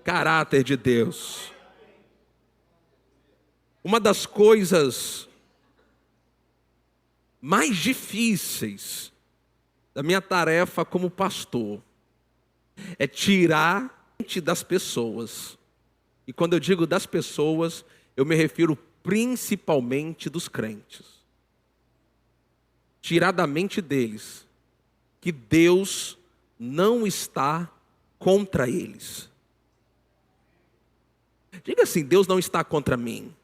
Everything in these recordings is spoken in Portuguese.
caráter de Deus. Uma das coisas mais difíceis da minha tarefa como pastor é tirar das pessoas. E quando eu digo das pessoas, eu me refiro principalmente dos crentes. Tirar da mente deles que Deus não está contra eles. Diga assim: Deus não está contra mim.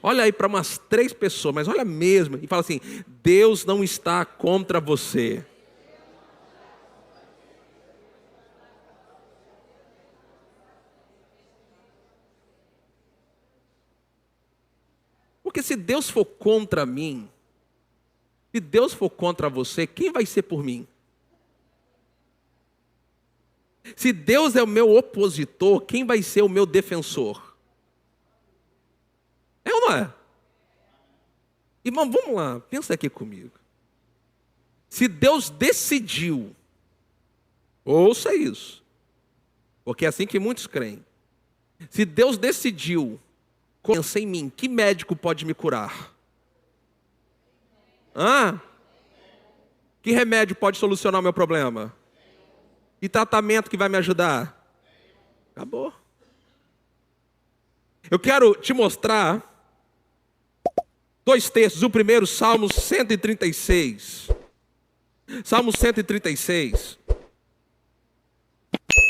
Olha aí para umas 3 pessoas, mas olha mesmo, e fala assim: Deus não está contra você. Porque se Deus for contra mim, se Deus for contra você, quem vai ser por mim? Se Deus é o meu opositor, quem vai ser o meu defensor? É ou não é? Irmão, vamos lá, pensa aqui comigo. Se Deus decidiu, ouça isso, porque é assim que muitos creem. Se Deus decidiu, pensa em mim, que médico pode me curar? Que remédio pode solucionar o meu problema? Que tratamento que vai me ajudar? Acabou. Eu quero te mostrar 2 textos. O primeiro, Salmos 136. Salmo 136.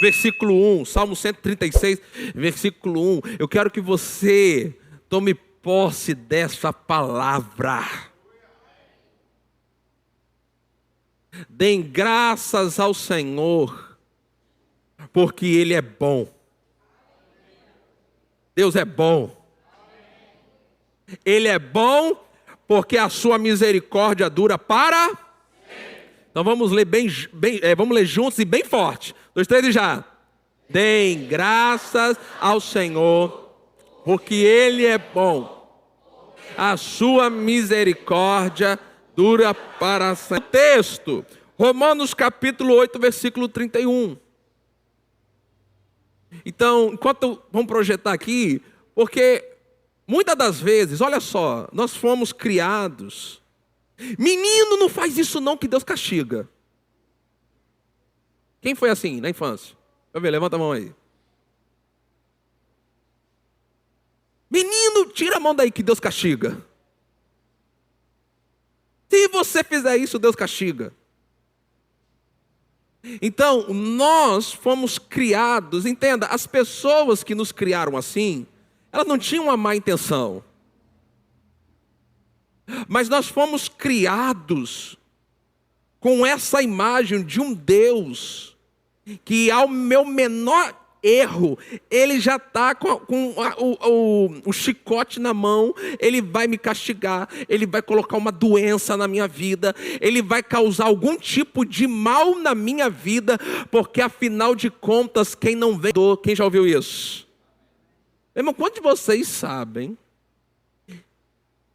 Versículo 1. Salmo 136, versículo 1. Eu quero que você tome posse dessa palavra. Deem graças ao Senhor, porque Ele é bom. Deus é bom. Ele é bom porque a sua misericórdia dura para... Então vamos ler vamos ler juntos e bem forte. 2, 3 e já. Deem graças ao Senhor, porque Ele é bom. A sua misericórdia dura para sempre. O texto, Romanos capítulo 8, versículo 31. Então, vamos projetar aqui, porque muitas das vezes, olha só, nós fomos criados. Menino, não faz isso não que Deus castiga. Quem foi assim na infância? Deixa eu ver, levanta a mão aí. Menino, tira a mão daí que Deus castiga. Se você fizer isso, Deus castiga. Então, nós fomos criados, entenda, as pessoas que nos criaram assim, elas não tinham uma má intenção. Mas nós fomos criados com essa imagem de um Deus que ao meu menor erro, Ele já está com o chicote na mão, Ele vai me castigar, Ele vai colocar uma doença na minha vida, Ele vai causar algum tipo de mal na minha vida, porque afinal de contas, quem não vem, quem já ouviu isso? Irmão, quantos de vocês sabem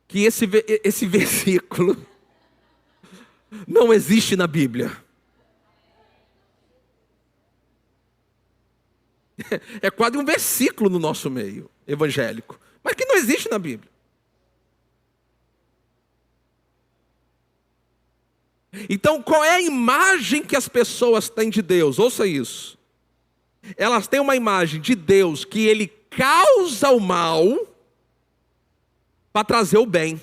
que esse versículo não existe na Bíblia? É quase um versículo no nosso meio evangélico, mas que não existe na Bíblia. Então, qual é a imagem que as pessoas têm de Deus? Ouça isso. Elas têm uma imagem de Deus que Ele causa o mal para trazer o bem.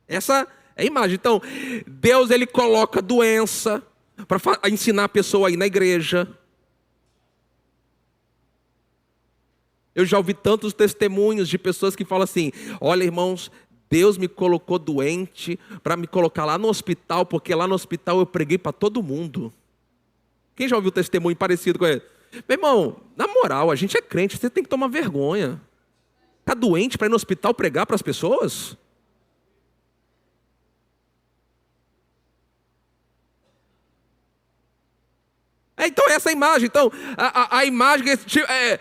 Essa é a imagem. Então, Deus, Ele coloca doença para ensinar a pessoa a ir na igreja. Eu já ouvi tantos testemunhos de pessoas que falam assim: olha, irmãos, Deus me colocou doente para me colocar lá no hospital, porque lá no hospital eu preguei para todo mundo. Quem já ouviu testemunho parecido com ele? Meu irmão, na moral, a gente é crente, você tem que tomar vergonha. Está doente para ir no hospital pregar para as pessoas? Então essa imagem, então, a imagem é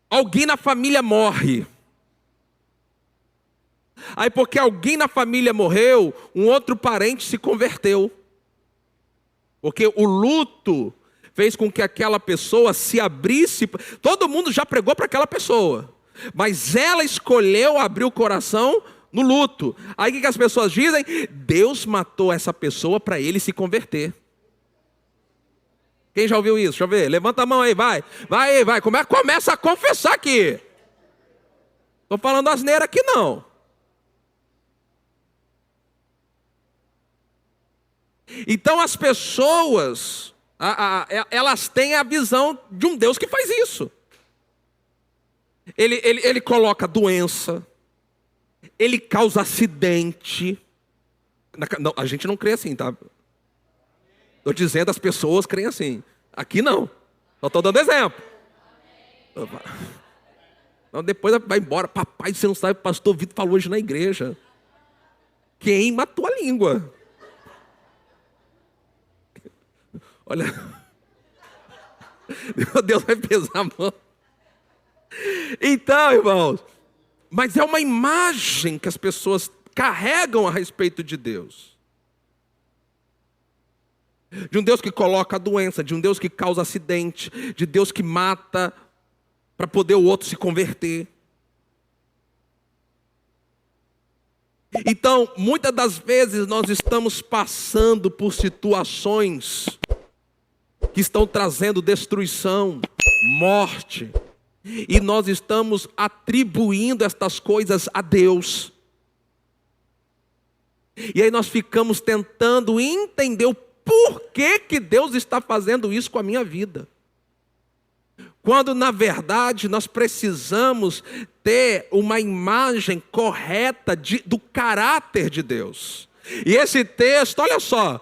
alguém na família morre. Aí porque alguém na família morreu, um outro parente se converteu. Porque o luto fez com que aquela pessoa se abrisse. Todo mundo já pregou para aquela pessoa, mas ela escolheu abrir o coração no luto. Aí o que as pessoas dizem? Deus matou essa pessoa para ele se converter. Quem já ouviu isso? Deixa eu ver. Levanta a mão aí, vai. Vai. Começa a confessar aqui. Estou falando asneira aqui não. Então as pessoas, elas têm a visão de um Deus que faz isso. Ele coloca doença, ele causa acidente. Não, a gente não crê assim, tá? Estou dizendo, as pessoas creem assim. Aqui não. Só estou dando exemplo. Então, depois vai embora. Papai, você não sabe, o pastor Vitor falou hoje na igreja. Queima a tua língua. Olha. Meu Deus, vai pesar a mão. Então, irmãos. Mas é uma imagem que as pessoas carregam a respeito de Deus. De um Deus que coloca a doença, de um Deus que causa acidente, de Deus que mata para poder o outro se converter. Então, muitas das vezes nós estamos passando por situações que estão trazendo destruição, morte, e nós estamos atribuindo estas coisas a Deus. E aí nós ficamos tentando entender o porquê que Deus está fazendo isso com a minha vida. Quando na verdade nós precisamos ter uma imagem correta do caráter de Deus. E esse texto, olha só,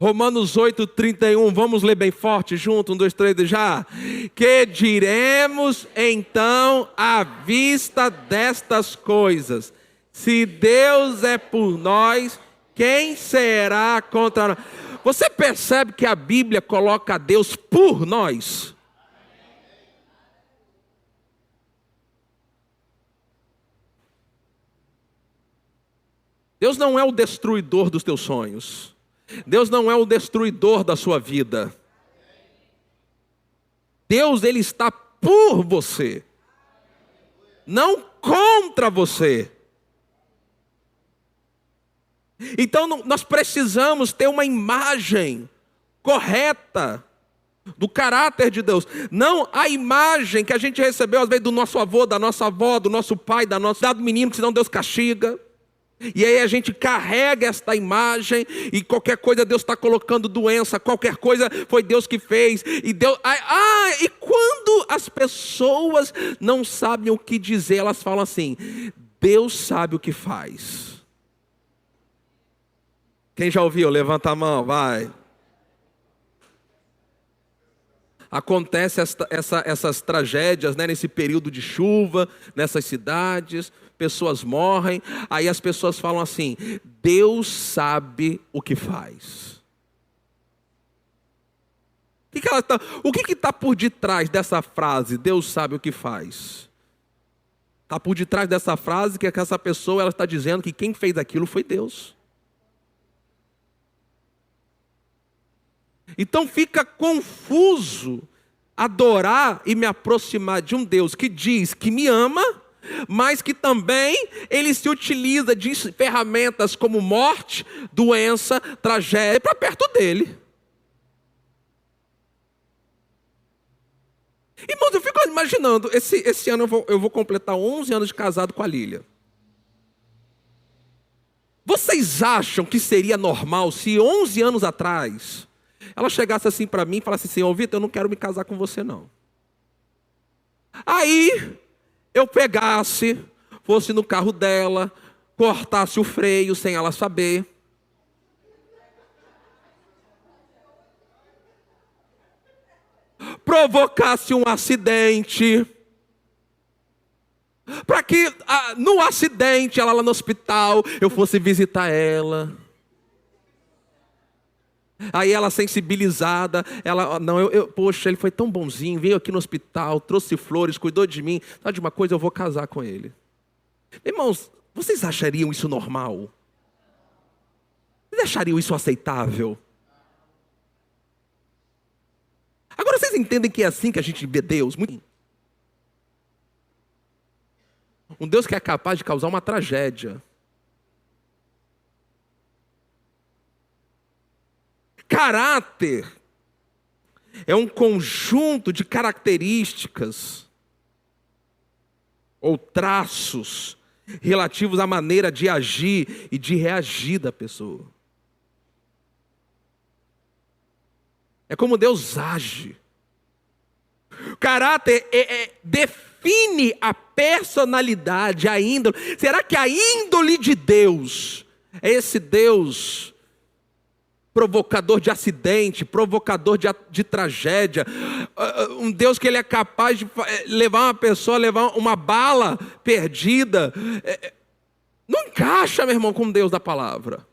Romanos 8:31, vamos ler bem forte junto, 1, 2, 3, já. Que diremos então à vista destas coisas? Se Deus é por nós, quem será contra nós? Você percebe que a Bíblia coloca Deus por nós? Deus não é o destruidor dos teus sonhos. Deus não é o destruidor da sua vida. Deus, Ele está por você, não contra você. Então nós precisamos ter uma imagem correta do caráter de Deus. Não a imagem que a gente recebeu às vezes do nosso avô, da nossa avó, do nosso pai, da nossa do menino, que senão Deus castiga. E aí a gente carrega esta imagem e qualquer coisa Deus está colocando doença, qualquer coisa foi Deus que fez. E Deus, e quando as pessoas não sabem o que dizer, elas falam assim: Deus sabe o que faz. Quem já ouviu? Levanta a mão, vai. Acontece essas tragédias, né, nesse período de chuva, nessas cidades, pessoas morrem, aí as pessoas falam assim: Deus sabe o que faz. O que está por detrás dessa frase, Deus sabe o que faz? Está por detrás dessa frase que essa pessoa ela está dizendo que quem fez aquilo foi Deus. Então fica confuso adorar e me aproximar de um Deus que diz que me ama, mas que também Ele se utiliza de ferramentas como morte, doença, tragédia, para perto dEle. Irmãos, eu fico imaginando, esse ano eu vou completar 11 anos de casado com a Lília. Vocês acham que seria normal se 11 anos atrás ela chegasse assim para mim e falasse assim: ô Vitor, eu não quero me casar com você não. Aí eu pegasse, fosse no carro dela, cortasse o freio sem ela saber, provocasse um acidente, para que no acidente, ela lá no hospital, eu fosse visitar ela. Aí ela sensibilizada, poxa, ele foi tão bonzinho, veio aqui no hospital, trouxe flores, cuidou de mim. Sabe de uma coisa, eu vou casar com ele. Irmãos, vocês achariam isso normal? Vocês achariam isso aceitável? Agora vocês entendem que é assim que a gente vê Deus? Um Deus que é capaz de causar uma tragédia. Caráter é um conjunto de características ou traços relativos à maneira de agir e de reagir da pessoa. É como Deus age. Caráter define a personalidade, a índole. Será que a índole de Deus é esse Deus provocador de acidente, provocador de tragédia, um Deus que ele é capaz de levar uma pessoa, levar uma bala perdida? Não encaixa, meu irmão, com Deus da palavra.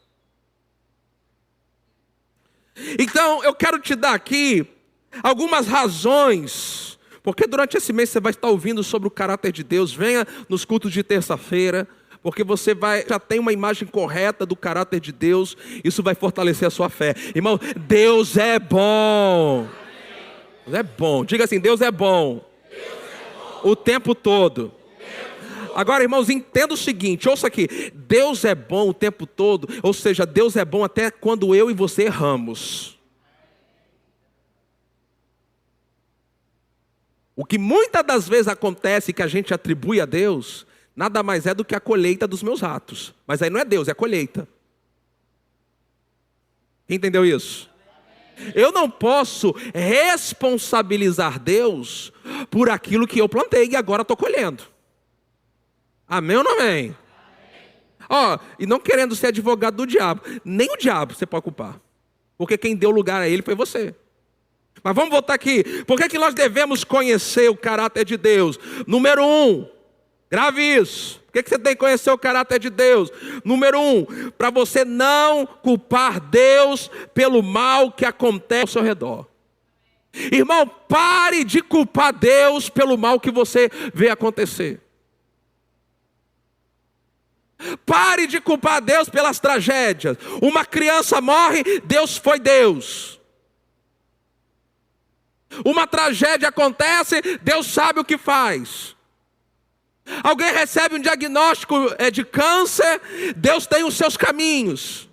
Então, eu quero te dar aqui algumas razões, porque durante esse mês você vai estar ouvindo sobre o caráter de Deus. Venha nos cultos de terça-feira, porque você já tem uma imagem correta do caráter de Deus. Isso vai fortalecer a sua fé. Irmão, Deus é bom. Deus é bom. Diga assim, Deus é bom. O tempo todo. Agora, irmãos, entenda o seguinte, ouça aqui. Deus é bom o tempo todo, ou seja, Deus é bom até quando eu e você erramos. O que muitas das vezes acontece que a gente atribui a Deus, nada mais é do que a colheita dos meus atos. Mas aí não é Deus, é a colheita. Entendeu isso? Eu não posso responsabilizar Deus por aquilo que eu plantei e agora estou colhendo. Amém ou não amém? E não querendo ser advogado do diabo, nem o diabo você pode culpar, porque quem deu lugar a ele foi você. Mas vamos voltar aqui. Por que nós devemos conhecer o caráter de Deus? Número 1, grave isso. Por que você tem que conhecer o caráter de Deus? Número 1, para você não culpar Deus pelo mal que acontece ao seu redor. Irmão, pare de culpar Deus pelo mal que você vê acontecer. Pare de culpar Deus pelas tragédias. Uma criança morre, Deus foi Deus. Uma tragédia acontece, Deus sabe o que faz. Alguém recebe um diagnóstico de câncer, Deus tem os seus caminhos.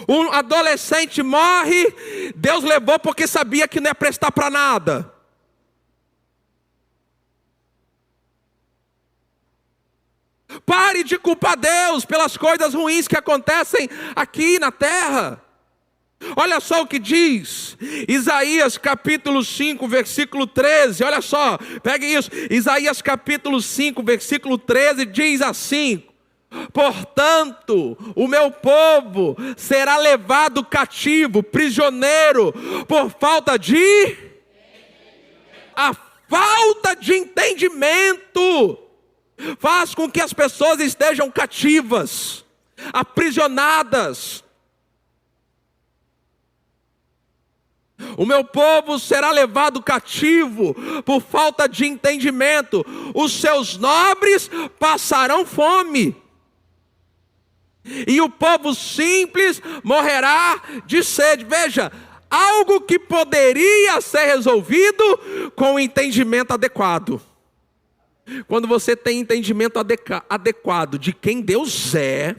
Um adolescente morre, Deus levou porque sabia que não ia prestar para nada. Pare de culpar Deus pelas coisas ruins que acontecem aqui na terra. Olha só o que diz Isaías capítulo 5, versículo 13. Olha só, pegue isso. Isaías capítulo 5, versículo 13 diz assim: portanto, o meu povo será levado cativo, prisioneiro, por falta de... A falta de entendimento faz com que as pessoas estejam cativas, aprisionadas. O meu povo será levado cativo por falta de entendimento. Os seus nobres passarão fome. E o povo simples morrerá de sede. Veja, algo que poderia ser resolvido com o entendimento adequado. Quando você tem entendimento adequado de quem Deus é,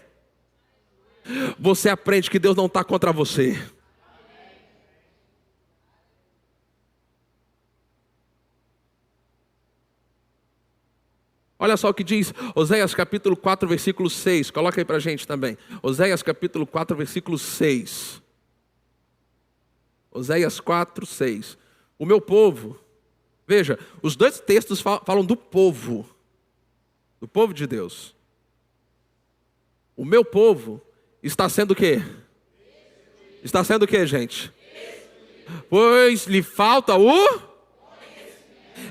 você aprende que Deus não está contra você. Olha só o que diz Oséias capítulo 4, versículo 6. Coloca aí para a gente também. Oséias capítulo 4, versículo 6. Oséias 4, 6. O meu povo... Veja, os dois textos falam do povo de Deus. O meu povo está sendo o quê? Está sendo o quê, gente? Pois lhe falta o...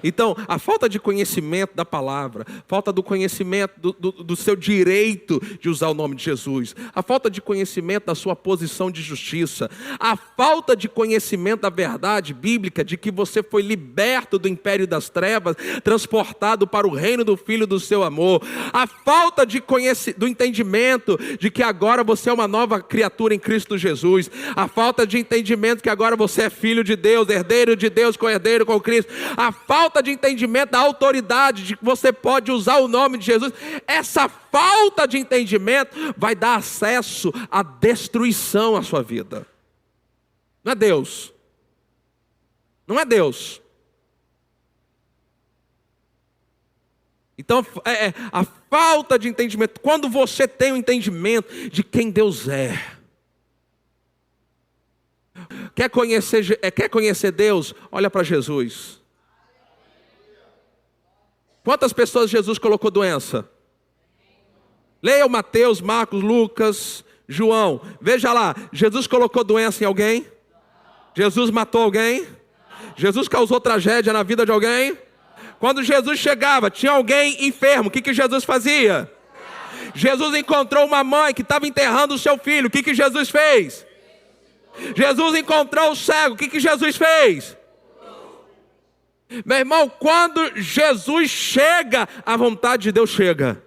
Então, a falta de conhecimento da palavra, falta do conhecimento do seu direito de usar o nome de Jesus, a falta de conhecimento da sua posição de justiça, a falta de conhecimento da verdade bíblica de que você foi liberto do império das trevas, transportado para o reino do Filho do seu amor, a falta do entendimento de que agora você é uma nova criatura em Cristo Jesus, a falta de entendimento que agora você é filho de Deus, herdeiro de Deus, co-herdeiro com Cristo, a falta de entendimento da autoridade de que você pode usar o nome de Jesus, essa falta de entendimento vai dar acesso à destruição à sua vida. Não é Deus. Não é Deus. Então, a falta de entendimento, quando você tem o entendimento de quem Deus é. Quer conhecer Deus? Olha para Jesus. Quantas pessoas Jesus colocou doença? Leia o Mateus, Marcos, Lucas, João. Veja lá, Jesus colocou doença em alguém? Jesus matou alguém? Jesus causou tragédia na vida de alguém? Quando Jesus chegava, tinha alguém enfermo, o que Jesus fazia? Jesus encontrou uma mãe que estava enterrando o seu filho, o que Jesus fez? Jesus encontrou o cego, o que Jesus fez? Meu irmão, quando Jesus chega, a vontade de Deus chega.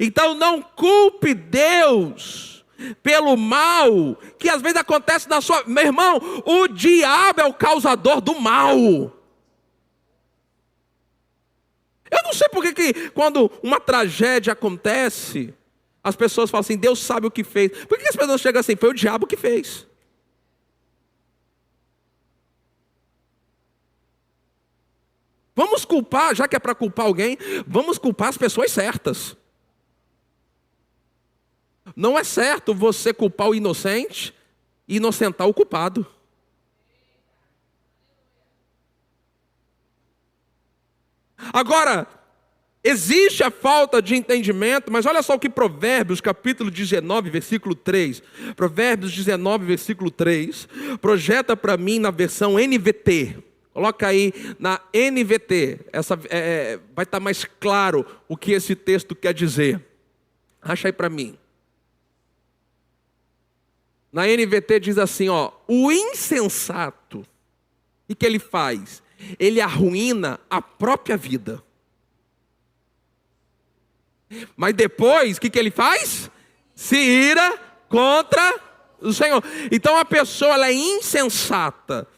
Então não culpe Deus pelo mal que às vezes acontece na sua... Meu irmão, o diabo é o causador do mal. Eu não sei por que quando uma tragédia acontece, as pessoas falam assim, Deus sabe o que fez. Por que as pessoas chegam assim? Foi o diabo que fez. Vamos culpar, já que é para culpar alguém, vamos culpar as pessoas certas. Não é certo você culpar o inocente e inocentar o culpado. Agora, existe a falta de entendimento, mas olha só o que Provérbios, capítulo 19, versículo 3. Provérbios 19, versículo 3, projeta para mim na versão NVT. Coloca aí na NVT, vai estar mais claro o que esse texto quer dizer. Acha aí para mim. Na NVT diz assim, ó, o insensato, o que ele faz? Ele arruína a própria vida. Mas depois, o que ele faz? Se ira contra o Senhor. Então a pessoa ela é insensata.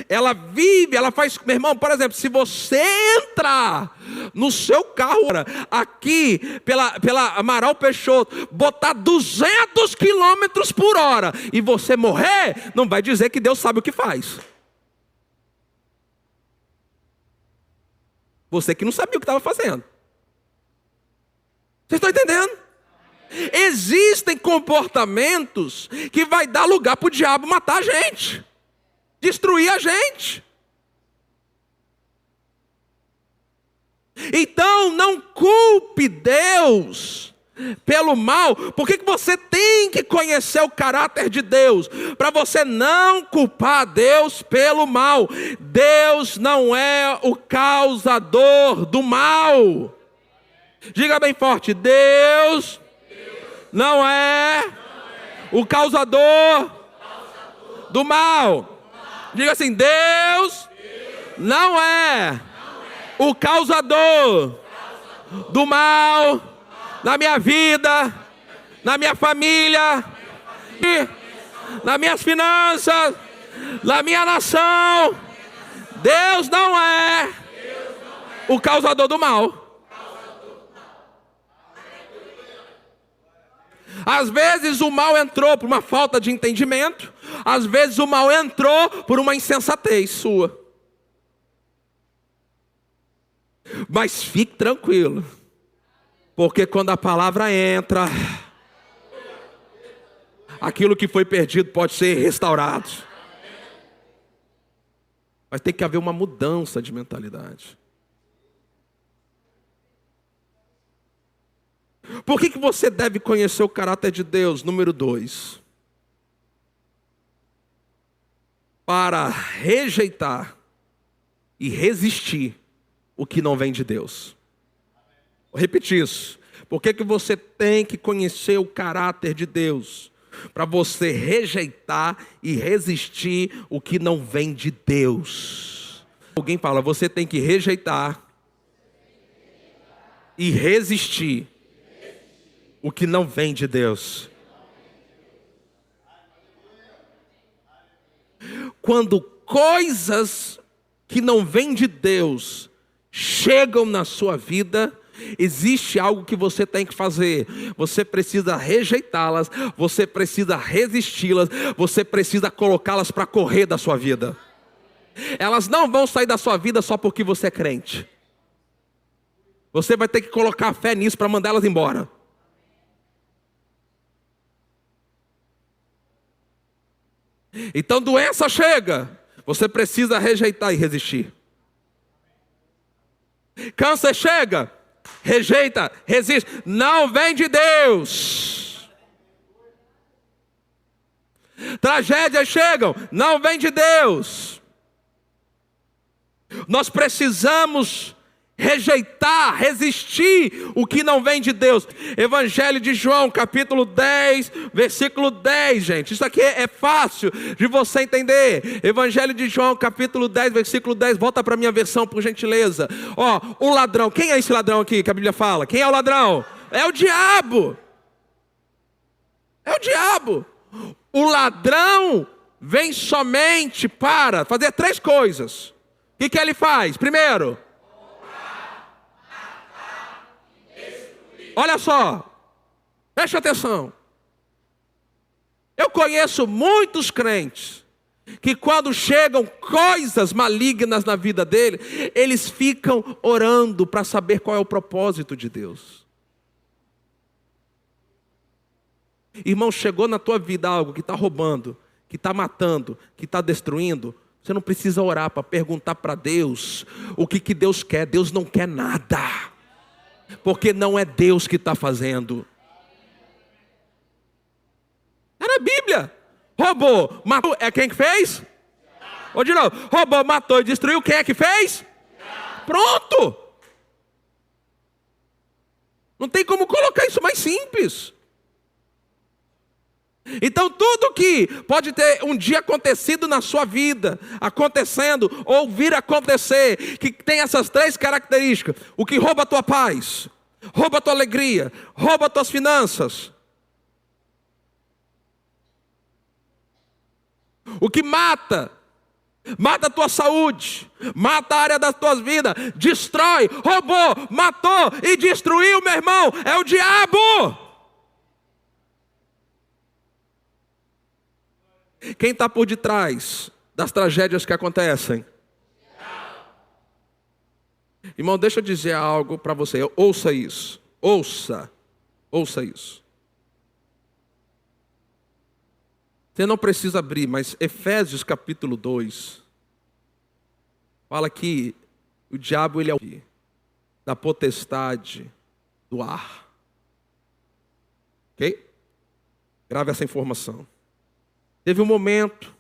Ela vive, ela faz... Meu irmão, por exemplo, se você entrar no seu carro aqui pela Amaral Peixoto, botar 200 quilômetros por hora e você morrer, não vai dizer que Deus sabe o que faz. Você que não sabia o que estava fazendo. Vocês estão entendendo? Existem comportamentos que vai dar lugar para o diabo matar a gente, destruir a gente. Então não culpe Deus pelo mal. Por que você tem que conhecer o caráter de Deus? Para você não culpar Deus pelo mal. Deus não é o causador do mal. Diga bem forte, Deus não é o causador do mal. Diga assim, Deus não é o causador do mal na minha vida, na minha família, nas minhas finanças, na minha nação. Deus não é o causador do mal. Às vezes o mal entrou por uma falta de entendimento, às vezes o mal entrou por uma insensatez sua. Mas fique tranquilo, porque quando a palavra entra, aquilo que foi perdido pode ser restaurado. Mas tem que haver uma mudança de mentalidade. Por que você deve conhecer o caráter de Deus? Número 2. para rejeitar e resistir o que não vem de Deus. Vou repetir isso. Por que você tem que conhecer o caráter de Deus? Para você rejeitar e resistir o que não vem de Deus. Alguém fala, você tem que rejeitar e resistir o que não vem de Deus. Quando coisas que não vêm de Deus chegam na sua vida, existe algo que você tem que fazer. Você precisa rejeitá-las, você precisa resisti-las, você precisa colocá-las para correr da sua vida. Elas não vão sair da sua vida só porque você é crente. Você vai ter que colocar fé nisso para mandar elas embora. Então doença chega, você precisa rejeitar e resistir. Câncer chega, rejeita, resiste. Não vem de Deus. Tragédias chegam, não vem de Deus. Nós precisamos rejeitar, resistir o que não vem de Deus. Evangelho de João, capítulo 10, versículo 10, gente. Isso aqui é fácil de você entender. Evangelho de João, capítulo 10, versículo 10. Volta para a minha versão, por gentileza. Ó, o ladrão. Quem é esse ladrão aqui que a Bíblia fala? Quem é o ladrão? É o diabo. É o diabo. O ladrão vem somente para fazer 3 coisas. O que ele faz? Primeiro, olha só, preste atenção. Eu conheço muitos crentes que quando chegam coisas malignas na vida dele, eles ficam orando para saber qual é o propósito de Deus. Irmão, chegou na tua vida algo que está roubando, que está matando, que está destruindo, você não precisa orar para perguntar para Deus o que Deus quer. Deus não quer nada. Porque não é Deus que está fazendo. Era a Bíblia. Roubou, matou, é quem que fez? Ou de novo, roubou, matou e destruiu, quem é que fez? Pronto. Não tem como colocar isso mais simples. Então tudo que pode ter um dia acontecido na sua vida, acontecendo ou vir a acontecer, que tem essas 3 características: o que rouba a tua paz, rouba a tua alegria, rouba as tuas finanças, o que mata a tua saúde, mata a área das tuas vidas, destrói, roubou, matou e destruiu, meu irmão, é o diabo. Quem está por detrás das tragédias que acontecem? Irmão, deixa eu dizer algo para você. Ouça isso. Ouça isso. Você não precisa abrir, mas Efésios capítulo 2 fala que o diabo ele é o da potestade do ar. Ok? Grave essa informação. Teve um momento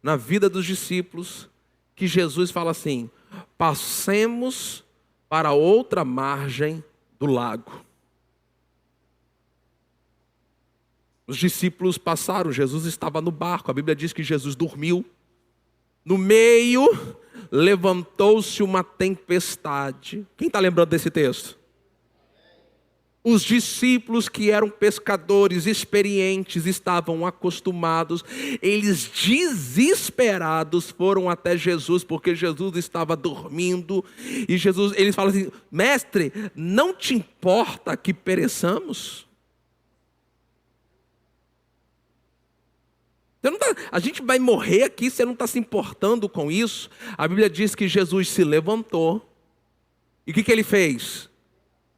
na vida dos discípulos que Jesus fala assim: passemos para outra margem do lago. Os discípulos passaram, Jesus estava no barco, a Bíblia diz que Jesus dormiu. No meio, levantou-se uma tempestade. Quem está lembrando desse texto? Os discípulos que eram pescadores experientes, estavam acostumados, eles desesperados foram até Jesus, porque Jesus estava dormindo, e eles falam assim: mestre, não te importa que pereçamos? A gente vai morrer aqui, você não está se importando com isso? A Bíblia diz que Jesus se levantou, e o que ele fez?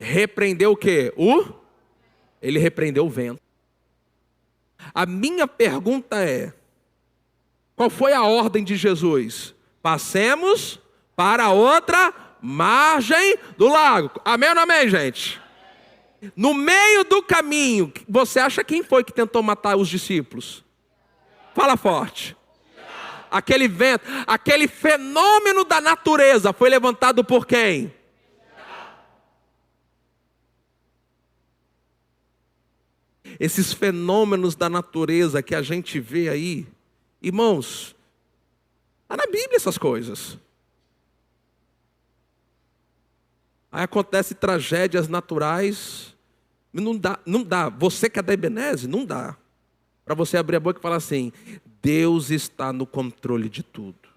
Repreendeu o quê? Ele repreendeu o vento. A minha pergunta é: qual foi a ordem de Jesus? Passemos para outra margem do lago. Amém ou não amém, gente? No meio do caminho, você acha quem foi que tentou matar os discípulos? Fala forte. aquele vento, aquele fenômeno da natureza foi levantado por quem? Esses fenômenos da natureza que a gente vê aí, irmãos, está na Bíblia essas coisas. Aí acontecem tragédias naturais, não dá. Você que é da Ebenezer, não dá para você abrir a boca e falar assim: Deus está no controle de tudo.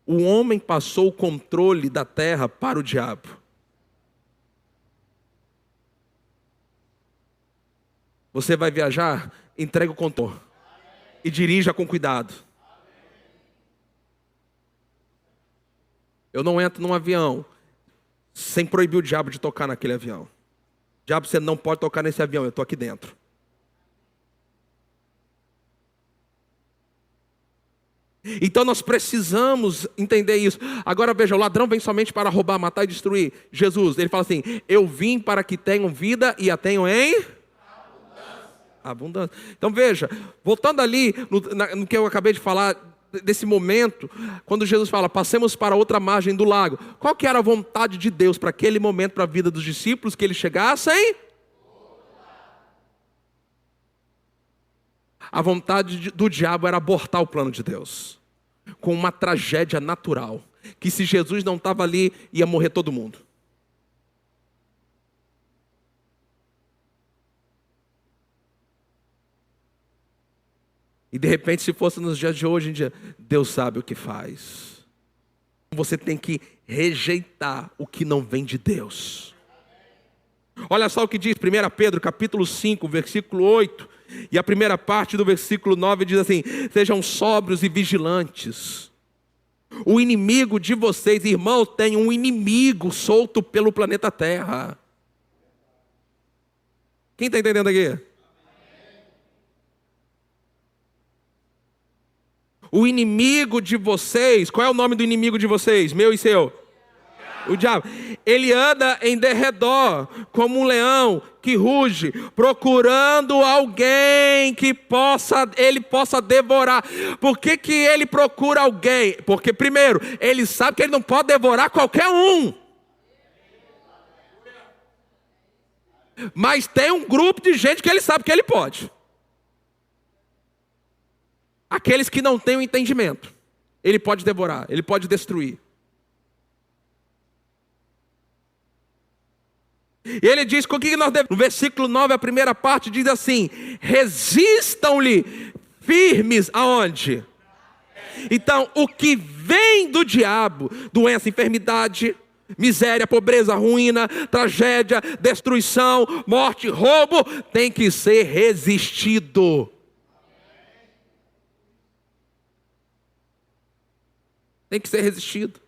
O homem passou o controle da terra para o diabo. Você vai viajar? Entrega o controle e dirija com cuidado. Eu não entro num avião sem proibir o diabo de tocar naquele avião. Diabo, você não pode tocar nesse avião, eu estou aqui dentro. Então nós precisamos entender isso. Agora veja, o ladrão vem somente para roubar, matar e destruir. Jesus, ele fala assim: eu vim para que tenham vida e a tenham em abundância. Então veja, voltando ali no que eu acabei de falar, desse momento, quando Jesus fala, passemos para outra margem do lago. Qual que era a vontade de Deus para aquele momento, para a vida dos discípulos? Que eles chegassem? A vontade do diabo era abortar o plano de Deus, com uma tragédia natural, que se Jesus não estava ali, ia morrer todo mundo. E de repente, se fosse nos dias de hoje em dia, Deus sabe o que faz. Você tem que rejeitar o que não vem de Deus. Olha só o que diz 1 Pedro capítulo 5, versículo 8. E a primeira parte do versículo 9 diz assim: sejam sóbrios e vigilantes. O inimigo de vocês, irmãos, tem um inimigo solto pelo planeta Terra. Quem está entendendo aqui? O inimigo de vocês, qual é o nome do inimigo de vocês? Meu e seu? O diabo. Ele anda em derredor, como um leão que ruge, procurando alguém que ele possa devorar. Por que ele procura alguém? Porque primeiro, ele sabe que ele não pode devorar qualquer um. Mas tem um grupo de gente que ele sabe que ele pode. Aqueles que não têm o entendimento. Ele pode devorar, ele pode destruir. E ele diz com o que nós devemos. No versículo 9, a primeira parte diz assim: resistam-lhe firmes aonde? Então, o que vem do diabo, doença, enfermidade, miséria, pobreza, ruína, tragédia, destruição, morte, roubo, tem que ser resistido. Tem que ser resistido.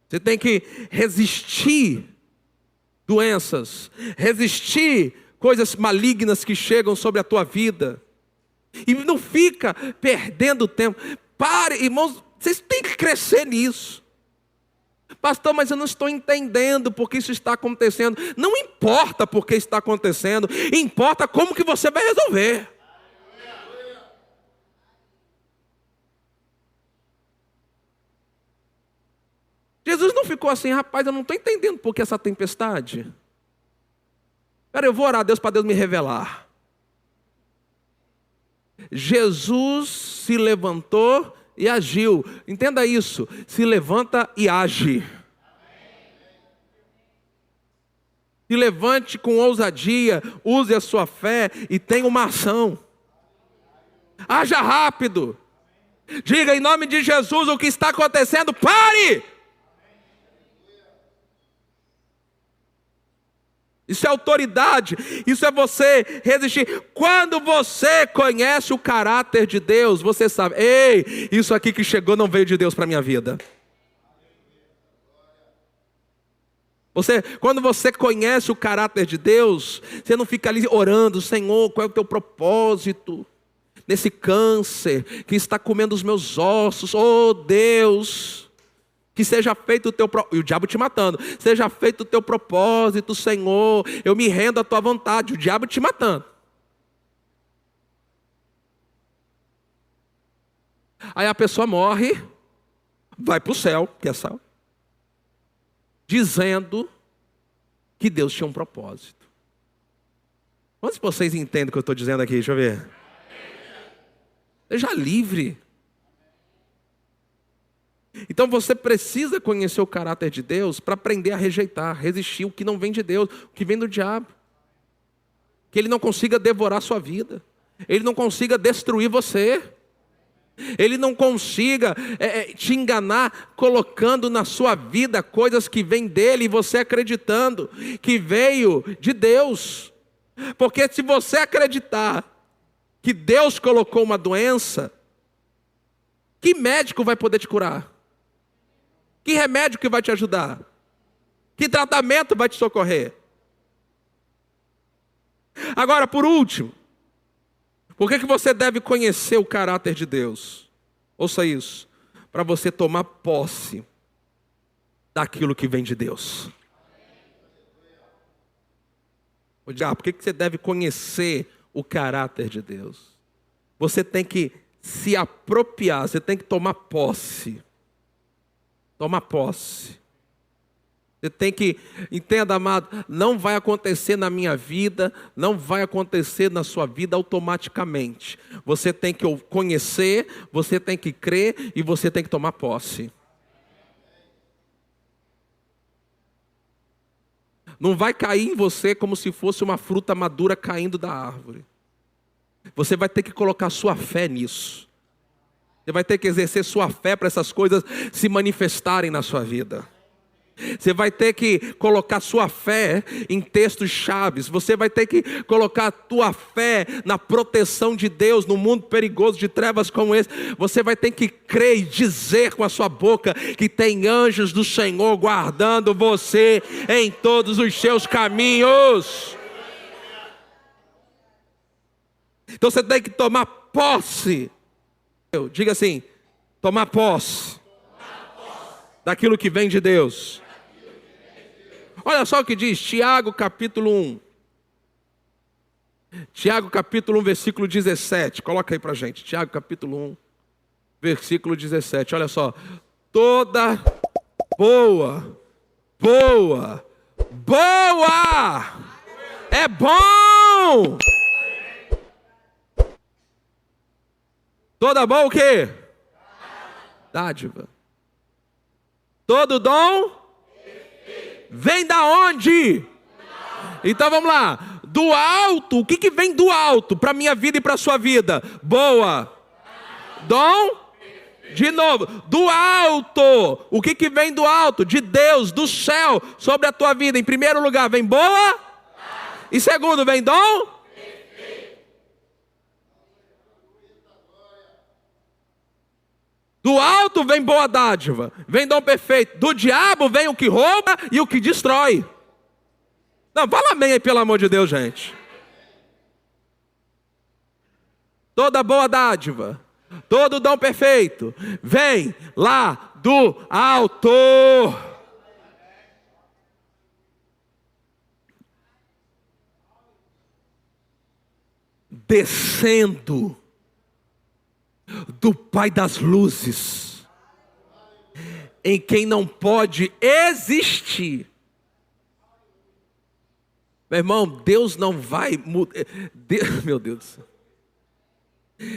Você tem que resistir doenças, resistir coisas malignas que chegam sobre a tua vida. E não fica perdendo tempo. Pare, irmãos, vocês têm que crescer nisso. Pastor, mas eu não estou entendendo porque isso está acontecendo. Não importa porque está acontecendo, importa como que você vai resolver. Jesus não ficou assim: rapaz, eu não estou entendendo por que essa tempestade. Cara, eu vou orar a Deus para Deus me revelar. Jesus se levantou e agiu. Entenda isso: se levanta e age. Se levante com ousadia, use a sua fé e tenha uma ação. Haja rápido. Diga em nome de Jesus o que está acontecendo, pare! Isso é autoridade, isso é você resistir. Quando você conhece o caráter de Deus, você sabe: ei, isso aqui que chegou não veio de Deus para a minha vida. Quando você conhece o caráter de Deus, você não fica ali orando: Senhor, qual é o teu propósito nesse câncer que está comendo os meus ossos? Oh Deus, que seja feito o teu propósito. E o diabo te matando. Seja feito o teu propósito, Senhor. Eu me rendo à tua vontade. O diabo te matando. Aí a pessoa morre, vai para o céu, que é céu, dizendo que Deus tinha um propósito. Quantos de vocês entendem o que eu estou dizendo aqui? Deixa eu ver. Seja livre. Então você precisa conhecer o caráter de Deus para aprender a rejeitar, resistir o que não vem de Deus, o que vem do diabo. Que ele não consiga devorar sua vida, ele não consiga destruir você, ele não consiga te enganar, colocando na sua vida coisas que vêm dele e você acreditando que veio de Deus. Porque se você acreditar que Deus colocou uma doença, que médico vai poder te curar? Que remédio que vai te ajudar? Que tratamento vai te socorrer? Agora, por último, por que você deve conhecer o caráter de Deus? Ouça isso, para você tomar posse daquilo que vem de Deus. Por que você deve conhecer o caráter de Deus? Você tem que se apropriar, você tem que tomar posse. Tomar posse. Você tem que, entenda, amado, não vai acontecer na minha vida, não vai acontecer na sua vida automaticamente. Você tem que conhecer, você tem que crer e você tem que tomar posse. Não vai cair em você como se fosse uma fruta madura caindo da árvore. Você vai ter que colocar sua fé nisso. Você vai ter que exercer sua fé para essas coisas se manifestarem na sua vida. Você vai ter que colocar sua fé em textos chaves. Você vai ter que colocar a tua fé na proteção de Deus no mundo perigoso de trevas como esse. Você vai ter que crer e dizer com a sua boca que tem anjos do Senhor guardando você em todos os seus caminhos. Então você tem que tomar posse. Diga assim, tomar posse daquilo que vem de Deus. Olha só o que diz Tiago capítulo 1. Tiago capítulo 1, versículo 17. Coloca aí pra gente. Tiago capítulo 1, versículo 17. Olha só. Toda boa é bom. Toda boa o quê? Dádiva. Todo dom vem da onde? Então vamos lá. Do alto, o que vem do alto para a minha vida e para a sua vida? Boa. Dom? De novo. Do alto. O que vem do alto? De Deus, do céu, sobre a tua vida. Em primeiro lugar, vem boa. E segundo, vem dom? Do alto vem boa dádiva, vem dom perfeito. Do diabo vem o que rouba e o que destrói. Não, fala amém aí, pelo amor de Deus, gente. Toda boa dádiva, todo dom perfeito, vem lá do alto. Descendo do Pai das luzes, em quem não pode existir. Meu irmão, Deus não vai mudar. Meu Deus do céu.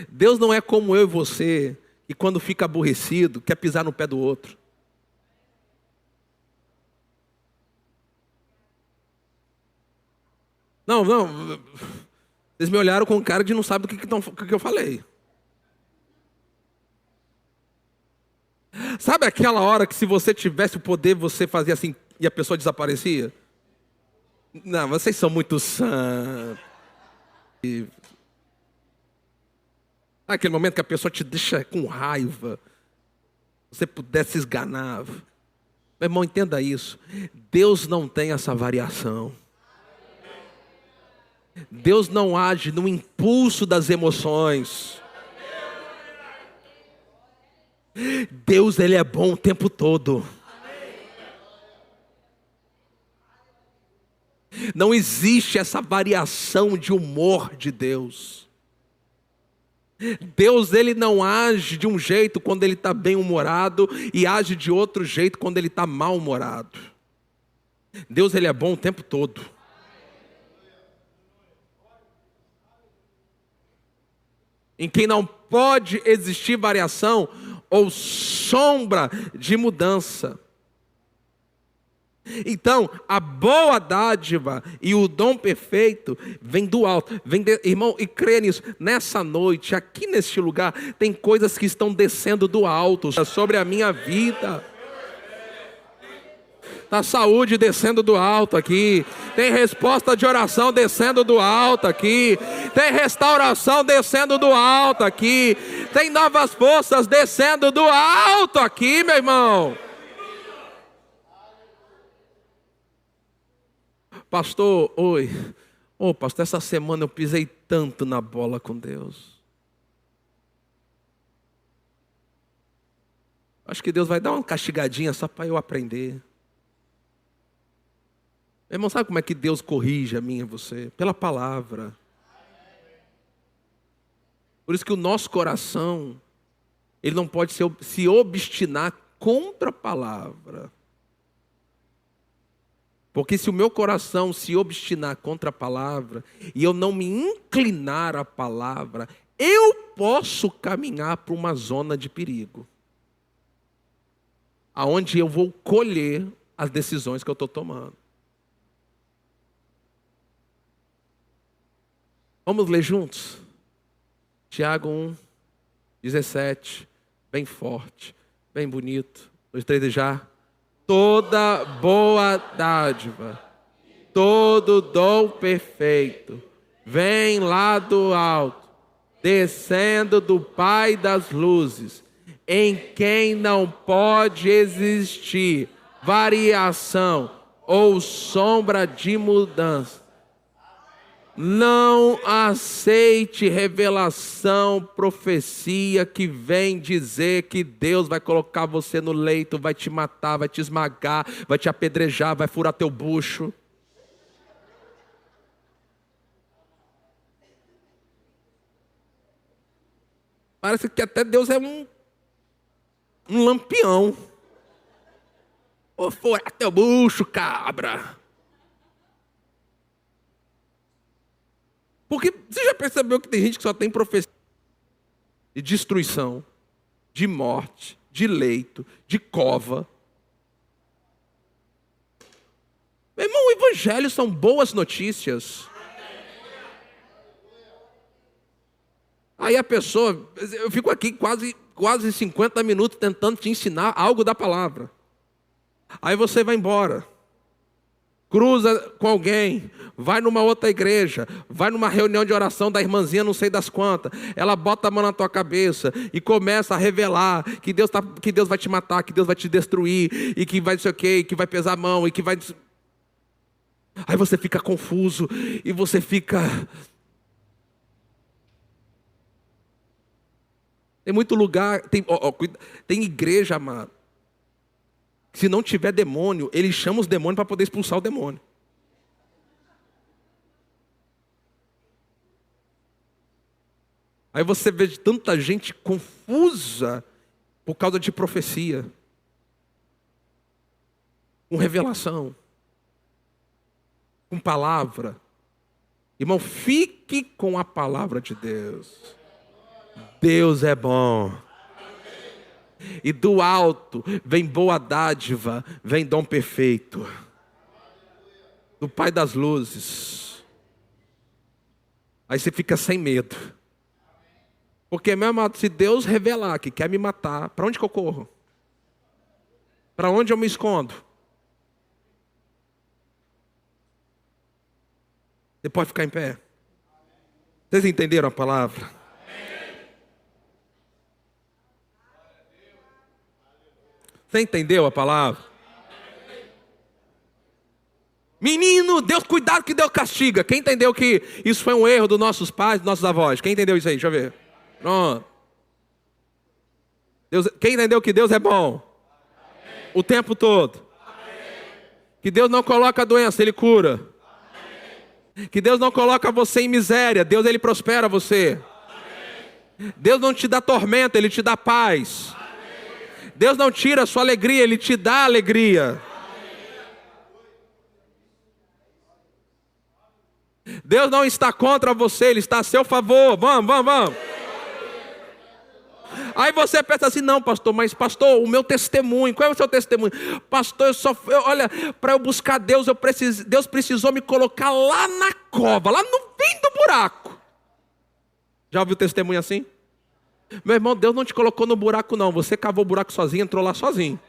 Deus não é como eu e você, que quando fica aborrecido, quer pisar no pé do outro. Não. Vocês me olharam com cara de não saber o que eu falei. Sabe aquela hora que se você tivesse o poder, você fazia assim e a pessoa desaparecia? Não, vocês são muito santos. Aquele momento que a pessoa te deixa com raiva, você pudesse esganar. Meu irmão, entenda isso. Deus não tem essa variação. Deus não age no impulso das emoções. Deus, Ele é bom o tempo todo. Não existe essa variação de humor de Deus. Deus, ele não age de um jeito quando ele está bem-humorado e age de outro jeito quando ele está mal-humorado. Deus, ele é bom o tempo todo. Em quem não pode existir variação ou sombra de mudança. Então, a boa dádiva e o dom perfeito vem do alto. Irmão, e crê nisso. Nessa noite, aqui neste lugar, tem coisas que estão descendo do alto sobre a minha vida. Está saúde descendo do alto aqui. Tem resposta de oração descendo do alto aqui. Tem restauração descendo do alto aqui. Tem novas forças descendo do alto aqui, meu irmão. Pastor, oi. Pastor, essa semana eu pisei tanto na bola com Deus. Acho que Deus vai dar uma castigadinha só para eu aprender. Meu irmão, sabe como é que Deus corrige a mim e você? Pela palavra. Por isso que o nosso coração, ele não pode se obstinar contra a palavra. Porque se o meu coração se obstinar contra a palavra e eu não me inclinar à palavra, eu posso caminhar para uma zona de perigo. Aonde eu vou colher as decisões que eu estou tomando. Vamos ler juntos? Tiago 1:17, bem forte, bem bonito. 2, 3 já. Toda boa dádiva, todo dom perfeito, vem lá do alto, descendo do Pai das luzes, em quem não pode existir variação ou sombra de mudança. Não aceite revelação, profecia que vem dizer que Deus vai colocar você no leito, vai te matar, vai te esmagar, vai te apedrejar, vai furar teu bucho. Parece que até Deus é um lampião. Vou furar teu bucho, cabra. Porque você já percebeu que tem gente que só tem profecia de destruição, de morte, de leito, de cova. Meu irmão, o evangelho são boas notícias. Aí a pessoa, eu fico aqui quase 50 minutos tentando te ensinar algo da palavra. Aí você vai embora. Cruza com alguém, vai numa outra igreja, vai numa reunião de oração da irmãzinha não sei das quantas, ela bota a mão na tua cabeça e começa a revelar que Deus vai te matar, que Deus vai te destruir, e que vai não sei o quê, e que vai pesar a mão, e que vai... Aí você fica confuso, e você fica... Tem muito lugar, tem igreja, amado. Se não tiver demônio, ele chama os demônios para poder expulsar o demônio. Aí você vê tanta gente confusa por causa de profecia, com revelação, com palavra. Irmão, fique com a palavra de Deus. Deus é bom. E do alto vem boa dádiva, vem dom perfeito. Do Pai das luzes. Aí você fica sem medo. Porque, meu amado, se Deus revelar que quer me matar, para onde que eu corro? Para onde eu me escondo? Você pode ficar em pé. Vocês entenderam a palavra? Você entendeu a palavra? Menino, Deus, cuidado que Deus castiga. Quem entendeu que isso foi um erro dos nossos pais, dos nossos avós? Quem entendeu isso aí? Deixa eu ver. Pronto. Quem entendeu que Deus é bom? O tempo todo. Que Deus não coloca doença, Ele cura. Que Deus não coloca você em miséria, Deus, Ele prospera você. Deus não te dá tormento, Ele te dá paz. Deus não tira a sua alegria, Ele te dá alegria. Deus não está contra você, Ele está a seu favor. Vamos. Aí você pensa assim, não pastor, mas pastor, o meu testemunho, qual é o seu testemunho? Pastor, olha, para eu buscar Deus, Deus precisou me colocar lá na cova, lá no fim do buraco. Já ouviu testemunho assim? Meu irmão, Deus não te colocou no buraco não, você cavou o buraco sozinho, entrou lá sozinho.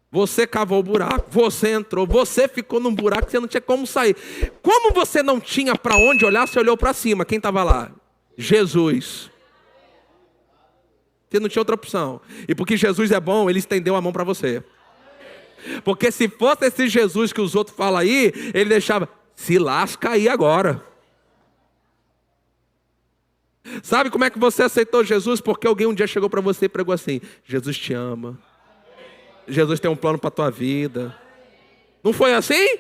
Você cavou o buraco, você entrou, você ficou num buraco que você não tinha como sair. Como você não tinha para onde olhar, você olhou para cima. Quem estava lá? Jesus. Você não tinha outra opção. E porque Jesus é bom, Ele estendeu a mão para você. Porque se fosse esse Jesus que os outros falam aí, Ele deixava, se lasca aí agora. Sabe como é que você aceitou Jesus? Porque alguém um dia chegou para você e pregou assim, Jesus te ama. Jesus tem um plano para a tua vida. Não foi assim?